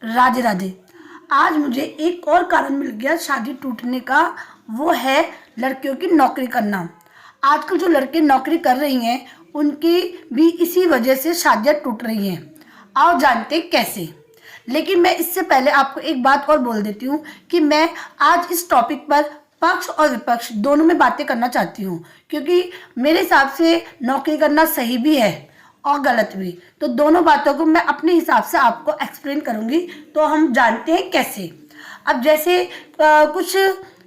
राधे राधे। आज मुझे एक और कारण मिल गया शादी टूटने का, वो है लड़कियों की नौकरी करना। आजकल जो लड़के नौकरी कर रही हैं उनकी भी इसी वजह से शादियां टूट रही हैं। आओ जानते हैं कैसे। लेकिन मैं इससे पहले आपको एक बात और बोल देती हूँ कि मैं आज इस टॉपिक पर पक्ष और विपक्ष दोनों में बातें करना चाहती हूँ, क्योंकि मेरे हिसाब से नौकरी करना सही भी है और गलत भी। तो दोनों बातों को मैं अपने हिसाब से आपको एक्सप्लेन करूंगी। तो हम जानते हैं कैसे। अब जैसे कुछ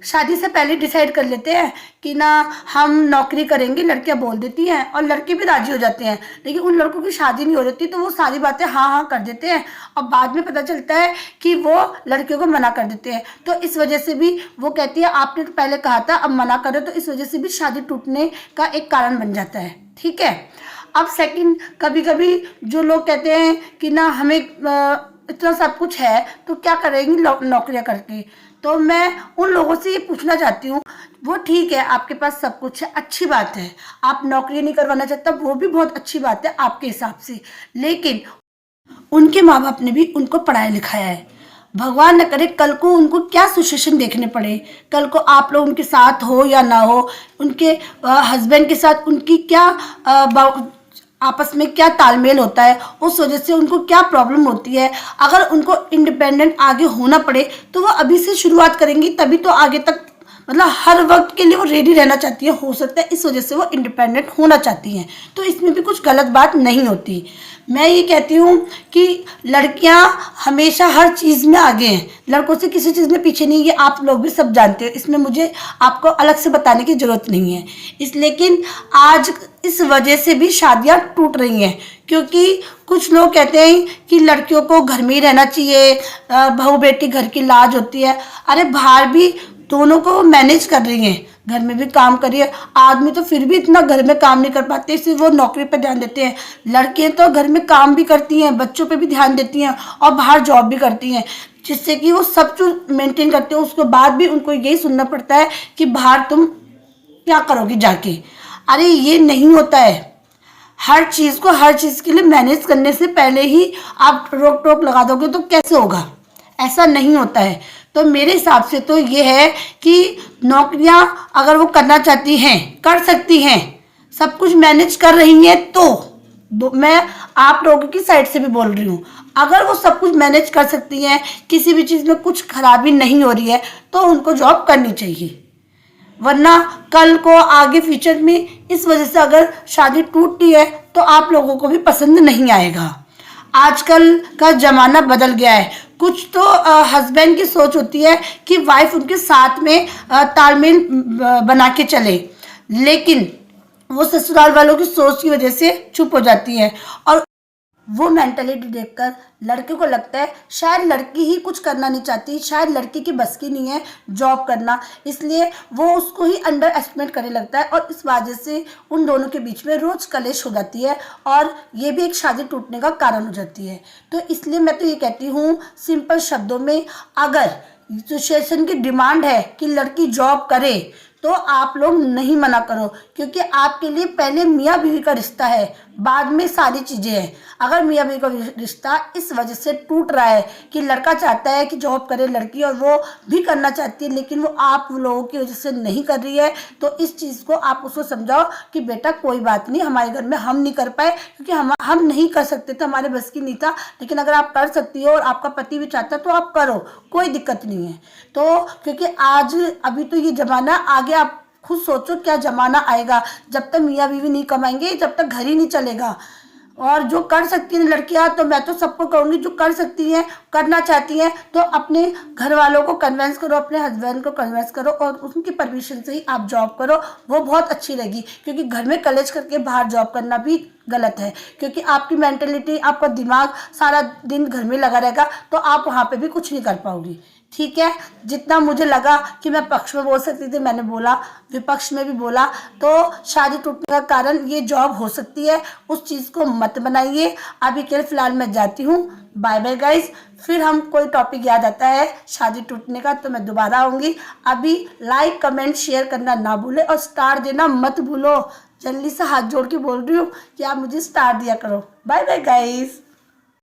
शादी से पहले डिसाइड कर लेते हैं कि ना हम नौकरी करेंगे, लड़कियां बोल देती हैं और लड़के भी राजी हो जाते हैं, लेकिन उन लड़कों की शादी नहीं हो रही तो वो सारी बातें हाँ हाँ कर देते हैं और बाद में पता चलता है कि वो लड़कियों को मना कर देते हैं। तो इस वजह से भी वो कहती है आपने तो पहले कहा था अब मना करो, तो इस वजह से भी शादी टूटने का एक कारण बन जाता है। ठीक है। अब सेकंड, कभी कभी जो लोग कहते हैं कि ना हमें इतना सब कुछ है तो क्या करेंगी नौकरियां करके। तो मैं उन लोगों से ये पूछना चाहती हूँ, वो ठीक है आपके पास सब कुछ है, अच्छी बात है, आप नौकरी नहीं करवाना चाहता वो भी बहुत अच्छी बात है आपके हिसाब से, लेकिन उनके माँ बाप ने भी उनको पढ़ाया लिखाया है। भगवान न करे कल को उनको क्या सिचुएशन देखने पड़े, कल को आप लोग उनके साथ हो या ना हो, उनके हस्बैंड के साथ उनकी क्या आपस में क्या तालमेल होता है, उस वजह से उनको क्या प्रॉब्लम होती है। अगर उनको इंडिपेंडेंट आगे होना पड़े तो वो अभी से शुरुआत करेंगी, तभी तो आगे तक मतलब हर वक्त के लिए वो रेडी रहना चाहती है, हो सकता है इस वजह से वो इंडिपेंडेंट होना चाहती हैं। तो इसमें भी कुछ गलत बात नहीं होती। मैं ये कहती हूँ कि लड़कियाँ हमेशा हर चीज़ में आगे हैं, लड़कों से किसी चीज़ में पीछे नहीं, ये आप लोग भी सब जानते हो, इसमें मुझे आपको अलग से बताने की ज़रूरत नहीं है। लेकिन आज इस वजह से भी शादियाँ टूट रही हैं, क्योंकि कुछ लोग कहते हैं कि लड़कियों को घर में ही रहना चाहिए, बहू बेटी घर की लाज होती है। अरे बाहर भी दोनों को मैनेज कर रही हैं, घर में भी काम करिए। आदमी तो फिर भी इतना घर में काम नहीं कर पाते, इसलिए वो नौकरी पर ध्यान देते हैं। लड़कियां तो घर में काम भी करती हैं, बच्चों पे भी ध्यान देती हैं और बाहर जॉब भी करती हैं, जिससे कि वो सब कुछ मेंटेन करते हैं। उसके बाद भी उनको यही सुनना पड़ता है कि बाहर तुम क्या करोगी जाके। अरे ये नहीं होता है। हर चीज़ को हर चीज़ के लिए मैनेज करने से पहले ही आप रोक टोक लगा दोगे तो कैसे होगा, ऐसा नहीं होता है। तो मेरे हिसाब से तो ये है कि नौकरियां अगर वो करना चाहती हैं कर सकती हैं, सब कुछ मैनेज कर रही हैं तो मैं आप लोगों की साइड से भी बोल रही हूँ, अगर वो सब कुछ मैनेज कर सकती हैं, किसी भी चीज़ में कुछ खराबी नहीं हो रही है तो उनको जॉब करनी चाहिए। वरना कल को आगे फ्यूचर में इस वजह से अगर शादी टूटती है तो आप लोगों को भी पसंद नहीं आएगा। आजकल का ज़माना बदल गया है। कुछ तो हस्बैंड की सोच होती है कि वाइफ उनके साथ में तालमेल बना के चले, लेकिन वो ससुराल वालों की सोच की वजह से चुप हो जाती है और वो मेंटालिटी देखकर लड़के को लगता है शायद लड़की ही कुछ करना नहीं चाहती, शायद लड़की की बस की नहीं है जॉब करना, इसलिए वो उसको ही अंडर एस्टिमेट करने लगता है और इस वजह से उन दोनों के बीच में रोज कलेश हो जाती है और ये भी एक शादी टूटने का कारण हो जाती है। तो इसलिए मैं तो ये कहती हूँ सिंपल शब्दों में, अगर सिचुएशन की डिमांड है कि लड़की जॉब करे तो आप लोग नहीं मना करो, क्योंकि आपके लिए पहले मियाँ बीवी का रिश्ता है, बाद में सारी चीज़ें हैं। अगर मियाँ बीवी का रिश्ता इस वजह से टूट रहा है कि लड़का चाहता है कि जॉब करे लड़की और वो भी करना चाहती है लेकिन वो आप लोगों की वजह से नहीं कर रही है, तो इस चीज़ को आप उसको समझाओ कि बेटा कोई बात नहीं, हमारे घर में हम नहीं कर पाए क्योंकि हम नहीं कर सकते थे, हमारे बस की नहीं था, लेकिन अगर आप कर सकती हो और आपका पति भी चाहता है तो आप करो, कोई दिक्कत नहीं है। तो क्योंकि आज अभी तो ये ज़माना, आगे आप खुद सोचो क्या ज़माना आएगा, जब तक मियाँ बीवी नहीं कमाएंगे जब तक घर ही नहीं चलेगा। और जो कर सकती हैं लड़कियां, तो मैं तो सबको कहूँगी जो कर सकती हैं करना चाहती हैं तो अपने घर वालों को कन्विंस करो, अपने हस्बैंड को कन्विंस करो और उनकी परमिशन से ही आप जॉब करो, वो बहुत अच्छी रहेगी। क्योंकि घर में कलेश करके बाहर जॉब करना भी गलत है, क्योंकि आपकी मेंटेलिटी, आपका दिमाग सारा दिन घर में लगा रहेगा तो आप वहाँ पे भी कुछ नहीं कर पाओगी। ठीक है, जितना मुझे लगा कि मैं पक्ष में बोल सकती थी मैंने बोला, विपक्ष में भी बोला। तो शादी टूटने का कारण ये जॉब हो सकती है, उस चीज़ को मत बनाइए। अभी के फिलहाल मैं जाती हूँ, बाय बाय गाइस। फिर हम कोई टॉपिक याद आता है शादी टूटने का तो मैं दोबारा आऊँगी। अभी लाइक कमेंट शेयर करना ना भूले और स्टार देना मत भूलो। जल्दी से हाथ जोड़ के बोल रही हूँ कि आप मुझे स्टार दिया करो। Bye bye guys.